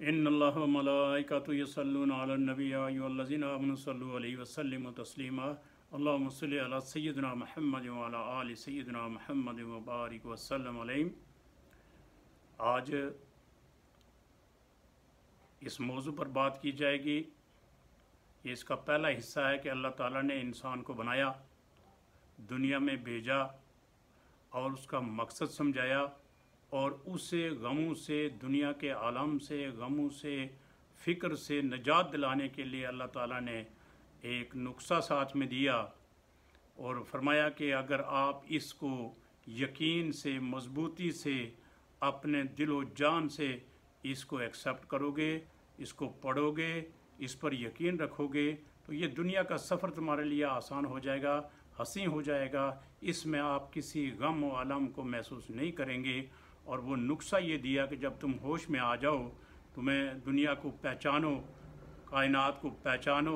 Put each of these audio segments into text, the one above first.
इन्नल्लाह व मलाइकतहु यसल्लूना अलन नबी या अय्युहल्लज़ीना आमनु सल्लु अलैहि वसल्लिमु तस्लीमा अल्लाहुम्मा सल्लि अला सय्यिदिना मुहम्मद व अला आलि सय्यिदिना मुहम्मद व बारिक व सल्लम अलैहि। आज इस मौजू पर बात की जाएगी। ये इसका पहला हिस्सा है कि अल्लाह ताला ने इंसान को बनाया, दुनिया में भेजा और उसका मकसद समझाया और उसे गमों से, दुनिया के आलम से, गमों से, फ़िक्र से निजात दिलाने के लिए अल्लाह ताला ने एक नुस्खा साथ में दिया और फरमाया कि अगर आप इसको यकीन से, मजबूती से, अपने दिलो जान से इसको एक्सेप्ट करोगे, इसको पढ़ोगे, इस पर यकीन रखोगे तो ये दुनिया का सफ़र तुम्हारे लिए आसान हो जाएगा, हंसी हो जाएगा। इसमें आप किसी गम व अलम को महसूस नहीं करेंगे। और वो नुस्खा ये दिया कि जब तुम होश में आ जाओ, तुम्हें दुनिया को पहचानो, कायनात को पहचानो,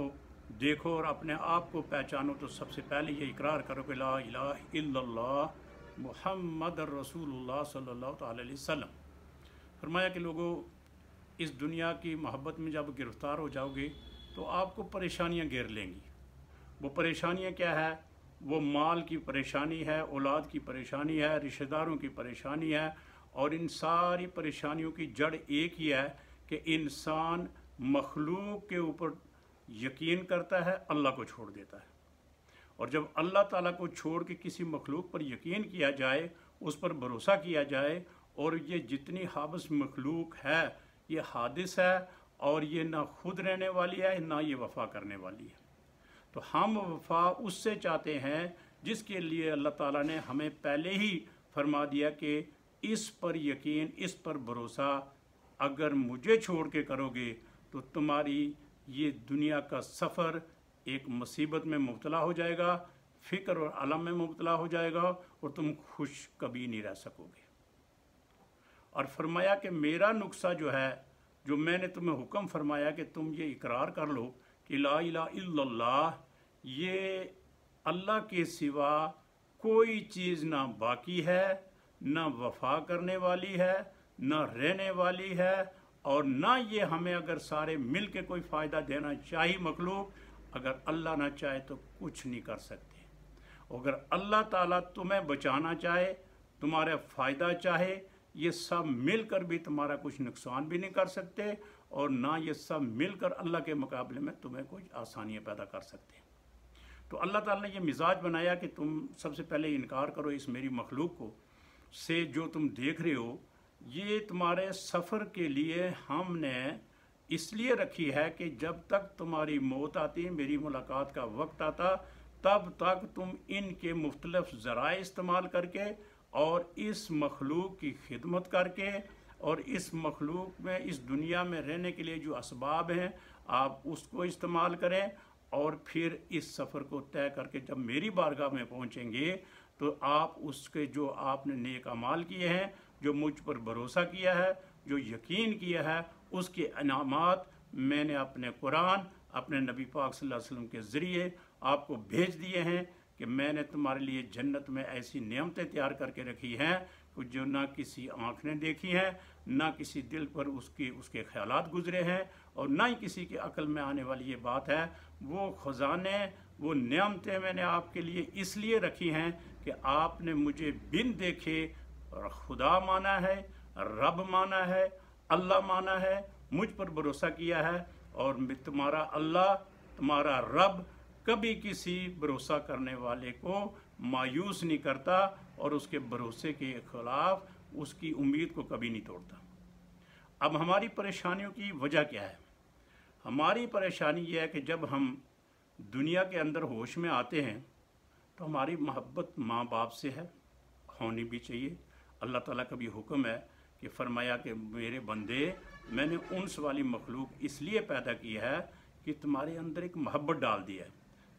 देखो और अपने आप को पहचानो, तो सबसे पहले ये इकरार करो कि ला इलाहा इल्लल्लाह मुहम्मद रसूलुल्लाह सल्लल्लाहु अलैहि वसल्लम। फरमाया कि लोगों, इस दुनिया की मोहब्बत में जब गिरफ़्तार हो जाओगे तो आपको परेशानियां घेर लेंगी। वो परेशानियां क्या है? वो माल की परेशानी है, औलाद की परेशानी है, रिश्तेदारों की परेशानी है। और इन सारी परेशानियों की जड़ एक ही है कि इंसान मखलूक के ऊपर यकीन करता है, अल्लाह को छोड़ देता है। और जब अल्लाह ताला को छोड़ के किसी मखलूक पर यकीन किया जाए, उस पर भरोसा किया जाए, और ये जितनी हाबस मखलूक है ये हादिस है और ये ना खुद रहने वाली है ना ये वफा करने वाली है। तो हम वफा उससे चाहते हैं जिसके लिए अल्लाह ताला ने हमें पहले ही फरमा दिया कि इस पर यकीन, इस पर भरोसा अगर मुझे छोड़ के करोगे तो तुम्हारी ये दुनिया का सफ़र एक मुसीबत में मुब्तला हो जाएगा, फ़िक्र और अलम में मुब्तला हो जाएगा और तुम खुश कभी नहीं रह सकोगे। और फरमाया कि मेरा नुस्खा जो है, जो मैंने तुम्हें हुक्म फरमाया कि तुम ये इकरार कर लो कि ला इलाहा इल्लल्लाह, ये अल्लाह के सिवा कोई चीज़ ना बाकी है, ना वफा करने वाली है, ना रहने वाली है, और ना ये हमें अगर सारे मिल के कोई फ़ायदा देना चाहिए मखलूक, अगर अल्लाह ना चाहे तो कुछ नहीं कर सकते। अगर अल्लाह ताला तुम्हें बचाना चाहे, तुम्हारा फ़ायदा चाहे, ये सब मिलकर भी तुम्हारा कुछ नुकसान भी नहीं कर सकते, और ना ये सब मिलकर अल्लाह के मुकाबले में तुम्हें कुछ आसानियाँ पैदा कर सकते। तो अल्लाह ताला ने ये मिजाज बनाया कि तुम सबसे पहले इनकार करो इस मेरी मखलूक को से जो तुम देख रहे हो। ये तुम्हारे सफ़र के लिए हमने इसलिए रखी है कि जब तक तुम्हारी मौत आती, मेरी मुलाकात का वक्त आता, तब तक तुम इनके मुख्तलिफ ज़राए इस्तेमाल करके और इस मखलूक की खिदमत करके और इस मखलूक में, इस दुनिया में रहने के लिए जो असबाब हैं, आप उसको इस्तेमाल करें। और फिर इस सफ़र को तय करके जब मेरी बारगाह में पहुंचेंगे तो आप उसके जो आपने नेक अमाल किए हैं, जो मुझ पर भरोसा किया है, जो यकीन किया है, उसके इनामात मैंने अपने कुरान, अपने नबी पाक सल्लल्लाहु अलैहि वसल्लम के ज़रिए आपको भेज दिए हैं कि मैंने तुम्हारे लिए जन्नत में ऐसी नेमतें तैयार करके रखी हैं जो ना किसी आँख ने देखी हैं, ना किसी दिल पर उसके ख्यालात गुजरे हैं, और ना ही किसी की अक्ल में आने वाली ये बात है। वो ख़जाने, वो नेमतें मैंने आपके लिए इसलिए रखी हैं कि आपने मुझे बिन देखे खुदा माना है, रब माना है, अल्लाह माना है, मुझ पर भरोसा किया है। और तुम्हारा अल्लाह, तुम्हारा रब कभी किसी भरोसा करने वाले को मायूस नहीं करता और उसके भरोसे के खिलाफ उसकी उम्मीद को कभी नहीं तोड़ता। अब हमारी परेशानियों की वजह क्या है? हमारी परेशानी यह है कि जब हम दुनिया के अंदर होश में आते हैं तो हमारी मोहब्बत माँ बाप से है, होनी भी चाहिए। अल्लाह ताला का भी हुक्म है कि फरमाया कि मेरे बंदे, मैंने उनस वाली मखलूक इसलिए पैदा की है कि तुम्हारे अंदर एक मोहब्बत डाल दी है।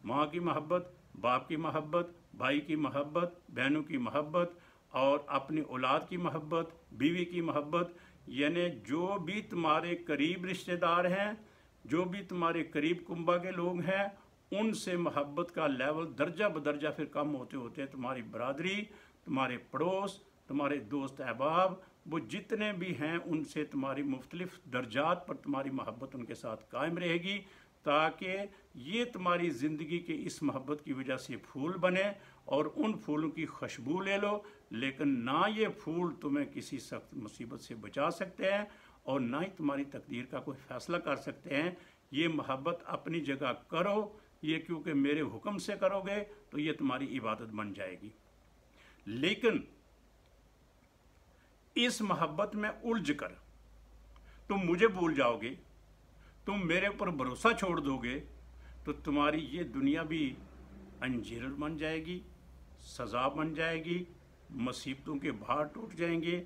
माँ की मोहब्बत, बाप की मोहब्बत, भाई की मोहब्बत, बहनों की मोहब्बत, और अपनी औलाद की मोहब्बत, बीवी की मोहब्बत। यानी जो भी तुम्हारे करीब रिश्तेदार हैं, जो भी तुम्हारे करीब कुंबा के लोग हैं, उनसे मोहब्बत का लेवल दर्जा बदर्जा फिर कम होते होते तुम्हारी बरादरी, तुम्हारे पड़ोस, तुम्हारे दोस्त अहबाब, वो जितने भी हैं उनसे तुम्हारी मुख्तलिफ दर्जात पर तुम्हारी मोहब्बत उनके साथ कायम रहेगी, ताकि ये तुम्हारी ज़िंदगी के इस मोहब्बत की वजह से फूल बने और उन फूलों की खुशबू ले लो। लेकिन ना ये फूल तुम्हें किसी सख्त मुसीबत से बचा सकते हैं और ना ही तुम्हारी तकदीर का कोई फ़ैसला कर सकते हैं। ये मोहब्बत अपनी जगह करो, ये क्योंकि मेरे हुक्म से करोगे तो ये तुम्हारी इबादत बन जाएगी। लेकिन इस मोहब्बत में उलझ कर तुम मुझे भूल जाओगे, तुम मेरे ऊपर भरोसा छोड़ दोगे, तो तुम्हारी ये दुनिया भी अंजीर बन जाएगी, सज़ा बन जाएगी, मुसीबतों के भार टूट जाएंगे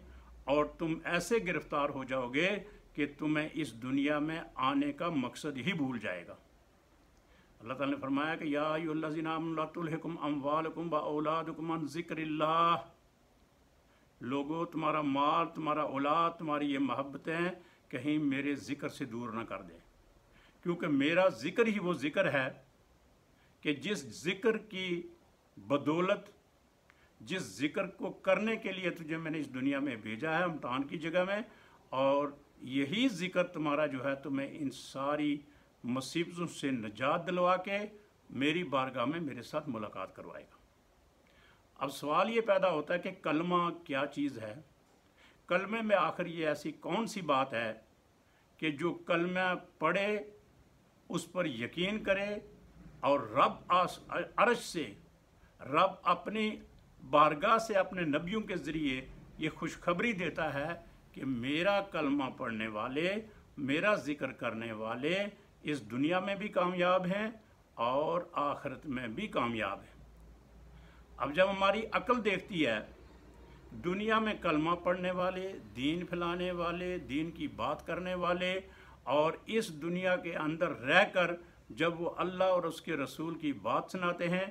और तुम ऐसे गिरफ्तार हो जाओगे कि तुम्हें इस दुनिया में आने का मकसद ही भूल जाएगा। अल्लाह ताला ने फरमाया कि या अय्युहल्लज़ीना आमनू ला तुल्हिकुम अमवालुकुम व औलादुकुम अन ज़िक्रिल्लाह, लोगो तुम्हारा माल, तुम्हारा औलाद, तुम्हारी ये मोहब्बतें कहीं मेरे ज़िक्र से दूर ना कर दें, क्योंकि मेरा ज़िक्र ही वो ज़िक्र है कि जिस ज़िक्र की बदौलत, जिस ज़िक्र को करने के लिए तुझे मैंने इस दुनिया में भेजा है इम्तिहान की जगह में, और यही ज़िक्र तुम्हारा जो है तुम्हें इन सारी मुसीबतों से निजात दिलवा के मेरी बारगाह में मेरे साथ मुलाकात करवाएगा। अब सवाल ये पैदा होता है कि कलमा क्या चीज़ है? कलमे में आखिर ये ऐसी कौन सी बात है कि जो कलमा पढ़े, उस पर यकीन करे और रब अर्श से, रब अपनी बारगाह से अपने नबियों के ज़रिए ये खुशखबरी देता है कि मेरा कलमा पढ़ने वाले, मेरा ज़िक्र करने वाले इस दुनिया में भी कामयाब हैं और आखिरत में भी कामयाब हैं। अब जब हमारी अक्ल देखती है दुनिया में कलमा पढ़ने वाले, दीन फैलाने वाले, दीन की बात करने वाले, और इस दुनिया के अंदर रहकर जब वो अल्लाह और उसके रसूल की बात सुनाते हैं,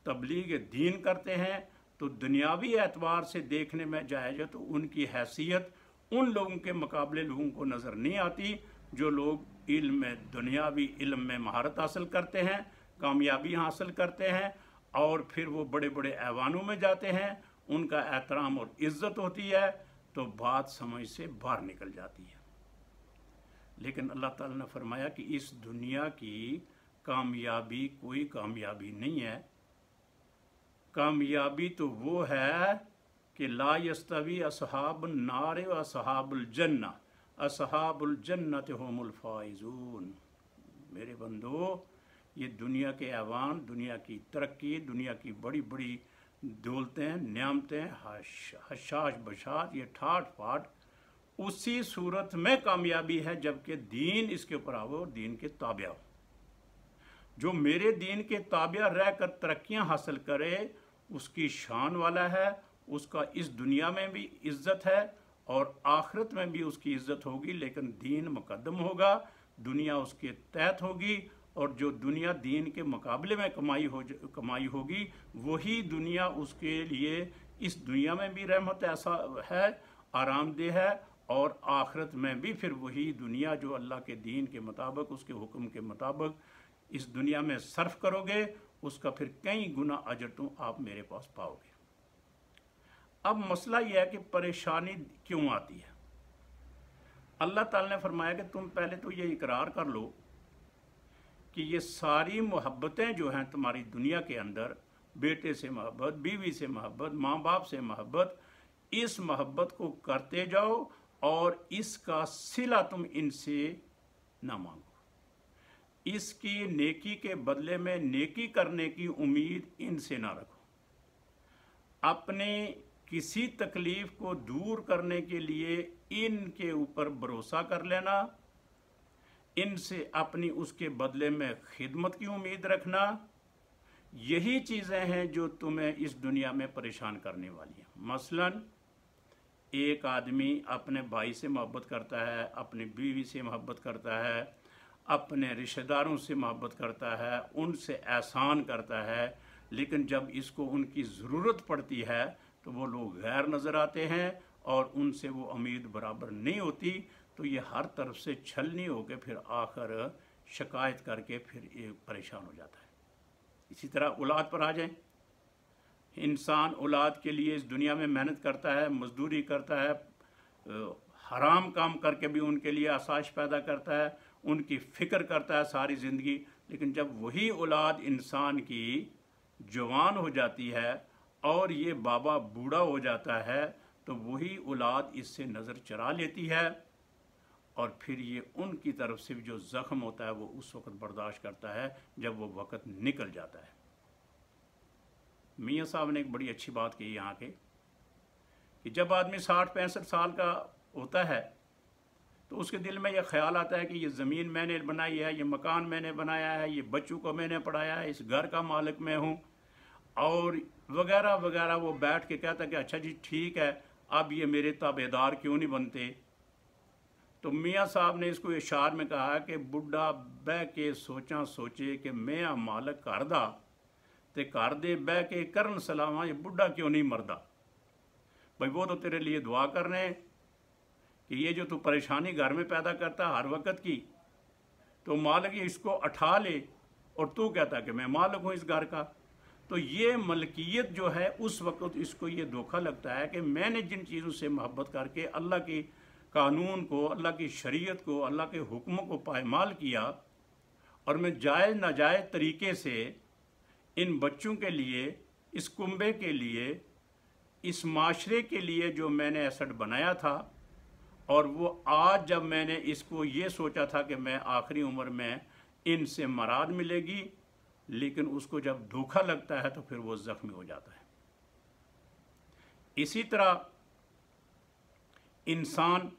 तबलीग दीन करते हैं, तो दुनियावी एतबार से देखने में जाए तो उनकी हैसियत उन लोगों के मुकाबले लोगों को नज़र नहीं आती जो लोग इल्म में, दुनियावी इल्म में महारत हासिल करते हैं, कामयाबी हासिल करते हैं और फिर वो बड़े बड़े ऐवानों में जाते हैं, उनका एहतराम और इज़्ज़त होती है, तो बात समझ से बाहर निकल जाती है। लेकिन अल्लाह ताला ने फरमाया कि इस दुनिया की कामयाबी कोई कामयाबी नहीं है। कामयाबी तो वो है कि ला यस्तवी असहाबुन नार व असहाबुल जन्ना, असहाबुल जन्नत हुमुल फाइजून। मेरे बंदो, ये दुनिया के ऐवान, दुनिया की तरक्की, दुनिया की बड़ी बड़ी दौलतें, नियामतें, हशाश बशात, ये ठाट फाट, उसी सूरत में कामयाबी है जबकि दीन इसके ऊपर आओ और दीन के ताबिया हो। जो मेरे दीन के ताबिया रहकर तरक्कियां हासिल करे उसकी शान वाला है, उसका इस दुनिया में भी इज्जत है और आखिरत में भी उसकी इज्जत होगी। लेकिन दीन मुकद्दम होगा, दुनिया उसके तहत होगी, और जो दुनिया दीन के मुकाबले में कमाई होगी वही दुनिया उसके लिए इस दुनिया में भी रहमत ऐसा है, आरामदेह है, और आखिरत में भी फिर वही दुनिया जो अल्लाह के दीन के मुताबिक, उसके हुक्म के मुताबिक इस दुनिया में सर्फ करोगे, उसका फिर कई गुना अजर तुम आप मेरे पास पाओगे। अब मसला यह है कि परेशानी क्यों आती है? अल्लाह ताला ने फरमाया कि तुम पहले तो ये इकरार कर लो कि ये सारी मोहब्बतें जो हैं तुम्हारी दुनिया के अंदर, बेटे से मोहब्बत, बीवी से मोहब्बत, माँ बाप से मोहब्बत, इस मोहब्बत को करते जाओ और इसका सिला तुम इनसे ना मांगो। इसकी नेकी के बदले में नेकी करने की उम्मीद इनसे ना रखो। अपने किसी तकलीफ को दूर करने के लिए इनके ऊपर भरोसा कर लेना, इनसे अपनी उसके बदले में खिदमत की उम्मीद रखना, यही चीज़ें हैं जो तुम्हें इस दुनिया में परेशान करने वाली हैं। मसलन एक आदमी अपने भाई से मोहब्बत करता है, अपनी बीवी से मोहब्बत करता है, अपने रिश्तेदारों से मोहब्बत करता है, उनसे एहसान करता है, लेकिन जब इसको उनकी ज़रूरत पड़ती है तो वो लोग गैर नज़र आते हैं और उनसे वो उम्मीद बराबर नहीं होती, तो ये हर तरफ से छलनी होकर फिर आखिर शिकायत करके फिर ये परेशान हो जाता है। इसी तरह औलाद पर आ जाएं। इंसान औलाद के लिए इस दुनिया में मेहनत करता है, मजदूरी करता है, हराम काम करके भी उनके लिए आसाइश पैदा करता है, उनकी फ़िक्र करता है सारी ज़िंदगी। लेकिन जब वही औलाद इंसान की जवान हो जाती है और ये बाबा बूढ़ा हो जाता है, तो वही औलाद इससे नज़र चुरा लेती है और फिर ये उनकी तरफ से जो ज़ख्म होता है वो उस वक़्त बर्दाश्त करता है जब वो वक़्त निकल जाता है। मियाँ साहब ने एक बड़ी अच्छी बात कही यहाँ के कि जब आदमी 60-65 साल का होता है तो उसके दिल में यह ख्याल आता है कि ये ज़मीन मैंने बनाई है, ये मकान मैंने बनाया है, ये बच्चों को मैंने पढ़ाया है, इस घर का मालिक मैं हूँ और वगैरह वगैरह। वो बैठ के कहता है कि अच्छा जी ठीक है, अब ये मेरे ताबेदार क्यों नहीं बनते। तो मियाँ साहब ने इसको इशार में कहा कि बुढ़ा बह के सोचा सोचे कि मैं मालिक कर दा ते कर दे बह के करन सलामा, ये बुढ़ा क्यों नहीं मरदा। भाई वो तो तेरे लिए दुआ कर रहे हैं कि ये जो तू परेशानी घर में पैदा करता हर वक्त की, तो मालिक इसको उठा ले और तू कहता कि मैं मालिक हूँ इस घर का। तो ये मलकियत जो है उस वक्त इसको ये धोखा लगता है कि मैंने जिन चीज़ों से मोहब्बत करके अल्लाह की कानून को, अल्लाह की शरीयत को, अल्लाह के हुक्मों को पायमाल किया और मैं जायज़ नाजायज़ तरीके से इन बच्चों के लिए, इस कुंबे के लिए, इस माशरे के लिए जो मैंने एसेट बनाया था, और वो आज जब मैंने इसको ये सोचा था कि मैं आखिरी उम्र में इनसे मराद मिलेगी, लेकिन उसको जब धोखा लगता है तो फिर वो ज़ख्मी हो जाता है। इसी तरह इंसान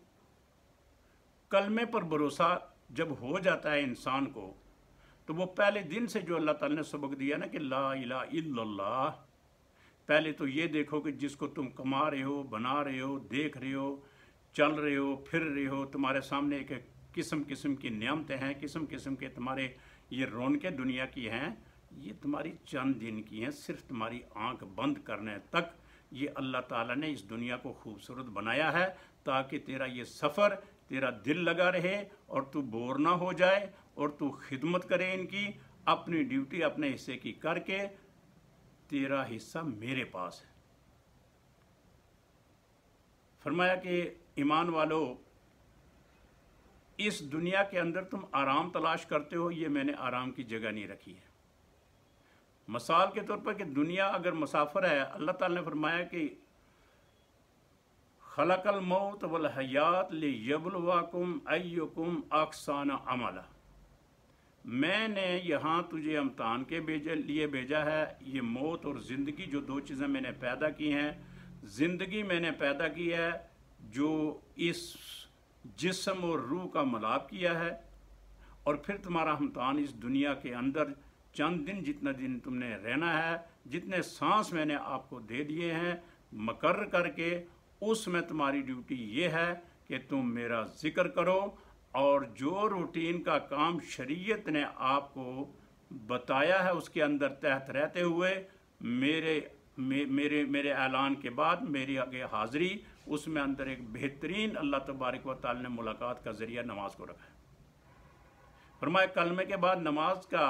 कलमे पर भरोसा जब हो जाता है इंसान को, तो वो पहले दिन से जो अल्लाह ताला ने सबक दिया ना कि ला इलाहा इल्लल्लाह, पहले तो ये देखो कि जिसको तुम कमा रहे हो, बना रहे हो, देख रहे हो, चल रहे हो, फिर रहे हो, तुम्हारे सामने एक किस्म किस्म की नियामतें हैं, किस्म किस्म के तुम्हारे ये रौनकें दुनिया की हैं, ये तुम्हारी चंद दिन की हैं। सिर्फ तुम्हारी आंख बंद करने तक ये अल्लाह ताला ने इस दुनिया को खूबसूरत बनाया है ताकि तेरा ये सफ़र, तेरा दिल लगा रहे और तू बोर ना हो जाए और तू खिदमत करे इनकी, अपनी ड्यूटी अपने हिस्से की करके, तेरा हिस्सा मेरे पास है। फरमाया कि ईमान वालों, इस दुनिया के अंदर तुम आराम तलाश करते हो, ये मैंने आराम की जगह नहीं रखी है। मिसाल के तौर पर कि दुनिया अगर मुसाफिर है, अल्लाह ताला ने फरमाया कि खलकल मौत वल हयात लियब्लुवकुम अय्युकुम अहसनु अमला, मैंने यहाँ तुझे इम्तिहान के लिए भेजा है। ये मौत और ज़िंदगी जो दो चीज़ें मैंने पैदा की हैं, ज़िंदगी मैंने पैदा की है जो इस जिस्म और रूह का मिलाप किया है, और फिर तुम्हारा इम्तिहान इस दुनिया के अंदर चंद दिन, जितना दिन तुमने रहना है, जितने सांस मैंने आपको दे दिए हैं मुकर्रर करके, उसमें तुम्हारी ड्यूटी ये है कि तुम मेरा ज़िक्र करो और जो रूटीन का काम शरीयत ने आपको बताया है उसके अंदर तहत रहते हुए मेरे ऐलान के बाद मेरी आगे हाज़िरी, उसमें अंदर एक बेहतरीन अल्लाह तबारक व तआला ने मुलाकात का ज़रिया नमाज को रखा है। फरमाया कलमे के बाद नमाज का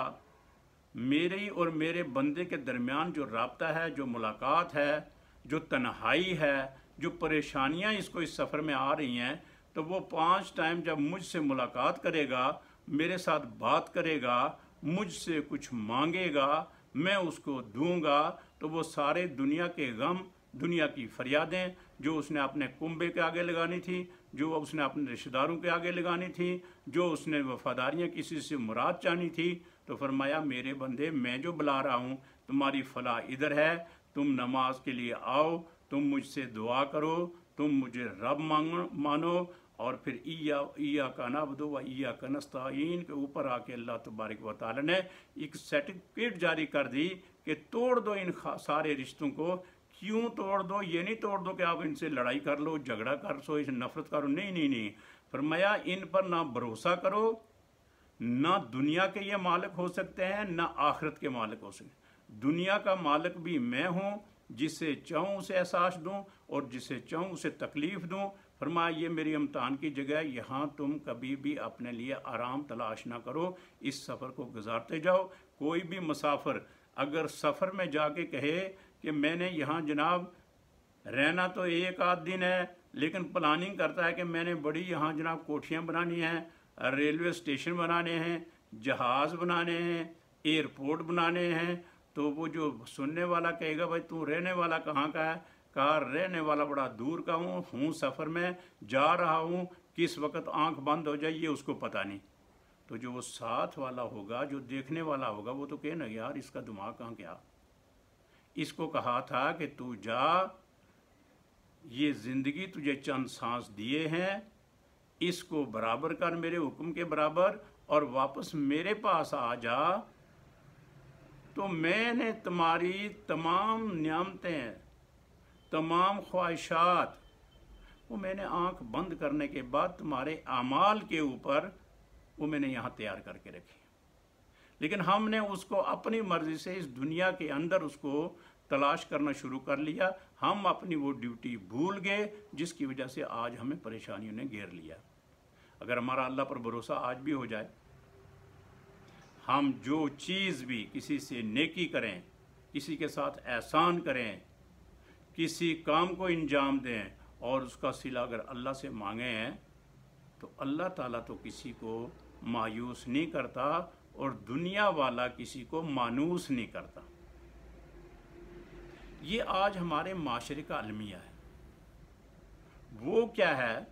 मेरी और मेरे बंदे के दरमियान जो राब्ता है, जो मुलाकात है, जो तन्हाई है, जो परेशानियां इसको इस सफ़र में आ रही हैं, तो वो 5 टाइम जब मुझसे मुलाकात करेगा, मेरे साथ बात करेगा, मुझसे कुछ मांगेगा, मैं उसको दूंगा, तो वो सारे दुनिया के गम, दुनिया की फरियादें जो उसने अपने कुंबे के आगे लगानी थी, जो उसने अपने रिश्तेदारों के आगे लगानी थी, जो उसने वफादारियाँ किसी से मुराद चाहनी थी, तो फरमाया मेरे बंदे, मैं जो बुला रहा हूँ, तुम्हारी फलाह इधर है, तुम नमाज के लिए आओ, तुम मुझसे दुआ करो, तुम मुझे रब मानो, और फिर ईया का नअबुदु व ईया का नस्ताईन के ऊपर आके अल्लाह तबारक व तआला ने एक सर्टिफिकेट जारी कर दी कि तोड़ दो इन सारे रिश्तों को। क्यों तोड़ दो? ये नहीं तोड़ दो कि आप इनसे लड़ाई कर लो, झगड़ा कर सो, इसे नफरत करो, नहीं नहीं नहीं। फरमाया इन पर ना भरोसा करो, ना दुनिया के ये मालिक हो सकते हैं, ना आखिरत के मालिक हो सकते। दुनिया का मालिक भी मैं हूँ, जिसे चाहूँ उसे एहसास दूँ और जिसे चाहूँ उसे तकलीफ़ दूँ। फरमाया ये मेरी इम्तिहान की जगह है, यहाँ तुम कभी भी अपने लिए आराम तलाश ना करो, इस सफ़र को गुजारते जाओ। कोई भी मुसाफिर अगर सफ़र में जाके कहे कि मैंने यहाँ जनाब रहना तो एक आध दिन है, लेकिन प्लानिंग करता है कि मैंने बड़ी यहाँ जनाब कोठियाँ बनानी हैं, रेलवे स्टेशन बनाने हैं, जहाज़ बनाने हैं, एयरपोर्ट बनाने हैं। तो वो जो सुनने वाला कहेगा भाई तू रहने वाला कहाँ का है, कहा रहने वाला बड़ा दूर का हूँ सफ़र में जा रहा हूँ, किस वक्त आंख बंद हो जाए ये उसको पता नहीं। तो जो वो साथ वाला होगा, जो देखने वाला होगा, वो तो कहे ना यार इसका दिमाग कहाँ गया, इसको कहा था कि तू जा, ये ज़िंदगी तुझे चंद सांस दिए हैं, इसको बराबर कर मेरे हुक्म के बराबर और वापस मेरे पास आ जा। तो मैंने तुम्हारी तमाम नियामतें, तमाम ख्वाहिशात, वो मैंने आंख बंद करने के बाद तुम्हारे आमाल के ऊपर वो मैंने यहाँ तैयार करके रखी। लेकिन हमने उसको अपनी मर्जी से इस दुनिया के अंदर उसको तलाश करना शुरू कर लिया। हम अपनी वो ड्यूटी भूल गए, जिसकी वजह से आज हमें परेशानियों ने घेर लिया। अगर हमारा अल्लाह पर भरोसा आज भी हो जाए, हम जो चीज़ भी किसी से नेकी करें, किसी के साथ एहसान करें, किसी काम को इंजाम दें और उसका सिला अगर अल्लाह से मांगे हैं, तो अल्लाह ताला तो किसी को मायूस नहीं करता और दुनिया वाला किसी को मानूस नहीं करता। ये आज हमारे माशरे का अलमिया है। वो क्या है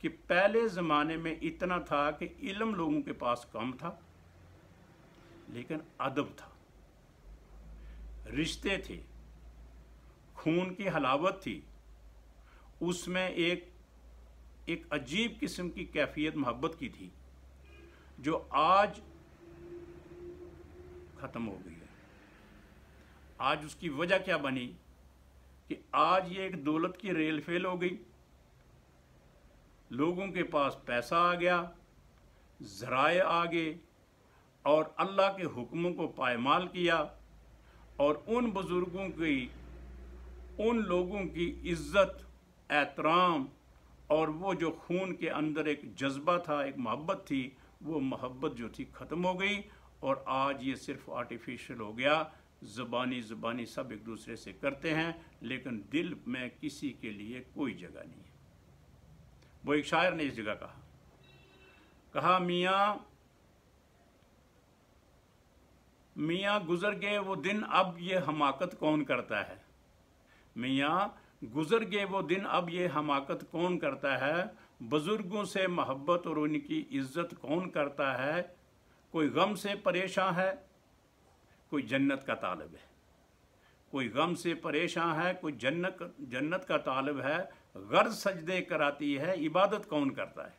कि पहले ज़माने में इतना था कि इल्म लोगों के पास कम था, लेकिन अदब था, रिश्ते थे, खून की हलावत थी, उसमें एक अजीब किस्म की कैफियत मोहब्बत की थी, जो आज ख़त्म हो गई है। आज उसकी वजह क्या बनी कि आज ये एक दौलत की रेल फेल हो गई, लोगों के पास पैसा आ गया, ज़राए आ गए और अल्लाह के हुक्मों को पायमाल किया और उन बुज़ुर्गों की, उन लोगों की इज़्ज़त, एहतराम और वो जो खून के अंदर एक जज्बा था, एक मोहब्बत थी, वो मोहब्बत जो थी ख़त्म हो गई और आज ये सिर्फ आर्टिफिशियल हो गया। ज़बानी सब एक दूसरे से करते हैं, लेकिन दिल में किसी के लिए कोई जगह नहीं है। वो एक शायर ने इस जगह कहा मियाँ गुजर गए वो दिन, अब ये हमाकत कौन करता है। मियाँ गुजर गए वो दिन, अब ये हमाकत कौन करता है। बुजुर्गों से मोहब्बत और उनकी इज्जत कौन करता है। कोई गम से परेशान है, कोई जन्नत का तालिब है। कोई गम से परेशान है, कोई जन्नत का तालिब है। गर्ज सजदे कराती है, इबादत कौन करता है।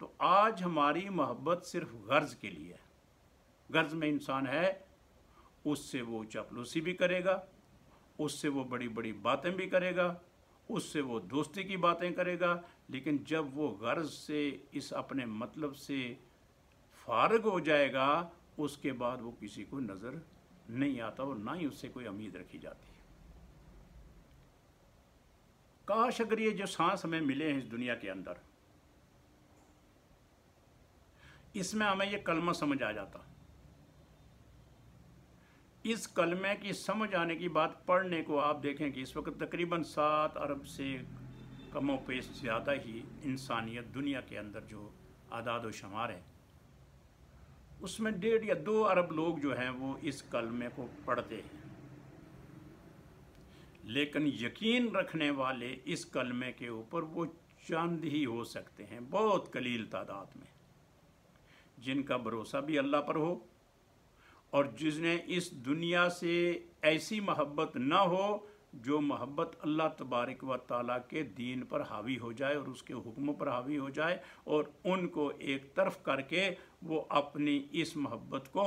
तो आज हमारी मोहब्बत सिर्फ गर्ज के लिए है। गर्ज में इंसान है, उससे वो चापलूसी भी करेगा, उससे वो बड़ी बड़ी बातें भी करेगा, उससे वो दोस्ती की बातें करेगा, लेकिन जब वो गर्ज से, इस अपने मतलब से फारग हो जाएगा, उसके बाद वो किसी को नज़र नहीं आता और ना ही उससे कोई उम्मीद रखी जाती है। काश अगर ये जो सांस हमें मिले हैं इस दुनिया के अंदर, इसमें हमें ये कलमा समझ आ जाता। इस कलमे की समझ आने की बात पढ़ने को आप देखें कि इस वक्त तकरीबन 7 अरब से कमो पेश ज़्यादा ही इंसानियत दुनिया के अंदर जो आदाद व शुमार है, उसमें 1.5 या 2 अरब लोग जो हैं वो इस कलमे को पढ़ते हैं। लेकिन यकीन रखने वाले इस कलमे के ऊपर वो चंद ही हो सकते हैं, बहुत कलील तादाद में, जिनका भरोसा भी अल्लाह पर हो और जिसने इस दुनिया से ऐसी मोहब्बत ना हो जो मोहब्बत अल्लाह तबारक व ताला के दीन पर हावी हो जाए और उसके हुक्मों पर हावी हो जाए और उनको एक तरफ करके वो अपनी इस मोहब्बत को,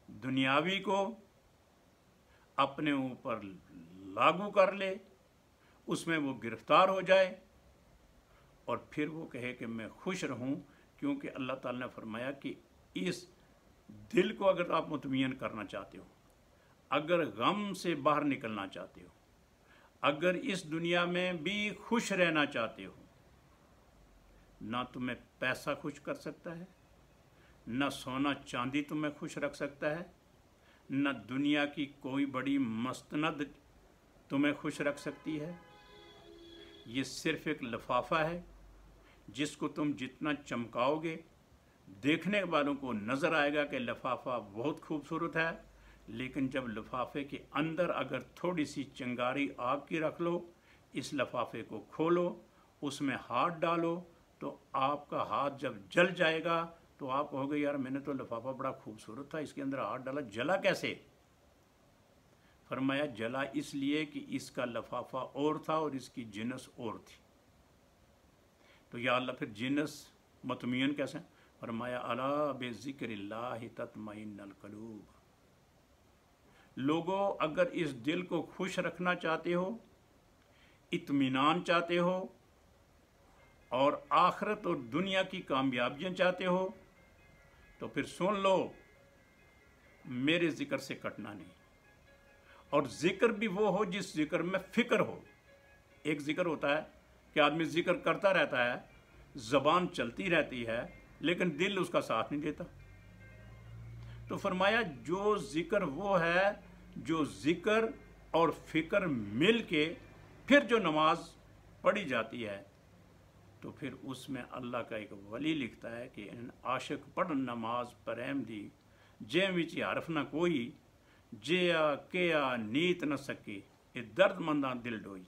दुनियावी को अपने ऊपर लागू कर ले, उसमें वो गिरफ्तार हो जाए और फिर वो कहे कि मैं खुश रहूं, क्योंकि अल्लाह ताला ने फरमाया कि इस दिल को अगर आप मुतमईन करना चाहते हो, अगर गम से बाहर निकलना चाहते हो, अगर इस दुनिया में भी खुश रहना चाहते हो, ना तुम्हें पैसा खुश कर सकता है, ना सोना चांदी तुम्हें खुश रख सकता है, न दुनिया की कोई बड़ी मस्तनद तुम्हें खुश रख सकती है। ये सिर्फ एक लिफाफा है जिसको तुम जितना चमकाओगे देखने वालों को नज़र आएगा कि लिफाफा बहुत खूबसूरत है, लेकिन जब लिफाफे के अंदर अगर थोड़ी सी चिंगारी आग की रख लो, इस लिफाफे को खोलो, उसमें हाथ डालो, तो आपका हाथ जब जल जाएगा तो आप कहोगे यार मैंने तो लिफाफा बड़ा खूबसूरत था, इसके अंदर हाथ डाला, जला कैसे? फरमाया जला इसलिए कि इसका लिफाफा और था और इसकी जिनस और थी। तो या अल्लाह फिर जिनस मतमीन कैसे? फरमाया अला बिज़िक्रिल्लाहि तत्मइन्नुल क़ुलूब। लोगों, अगर इस दिल को खुश रखना चाहते हो, इत्मीनान चाहते हो और आखिरत और दुनिया की कामयाबियां चाहते हो, तो फिर सुन लो, मेरे जिक्र से कटना नहीं। और जिक्र भी वो हो जिस जिक्र में फिक्र हो। एक जिक्र होता है कि आदमी जिक्र करता रहता है, ज़बान चलती रहती है, लेकिन दिल उसका साथ नहीं देता। तो फरमाया जो जिक्र वो है जो जिक्र और फिक्र मिल के फिर जो नमाज पढ़ी जाती है, तो फिर उसमें अल्लाह का एक वली लिखता है कि इन आशिक पढ़ नमाज परैम दी, जे विच हरफ न कोई, जिया केया नीत न सके, ये दर्दमंदा दिल डोई।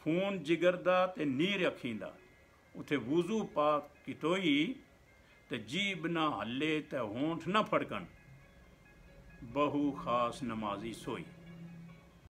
खून जिगर दा ते नीर अखीं दा, उथे वुजू पाक कितोई, ते जीब ना हले ते होंठ न फड़कन, बहु खास नमाजी सोई।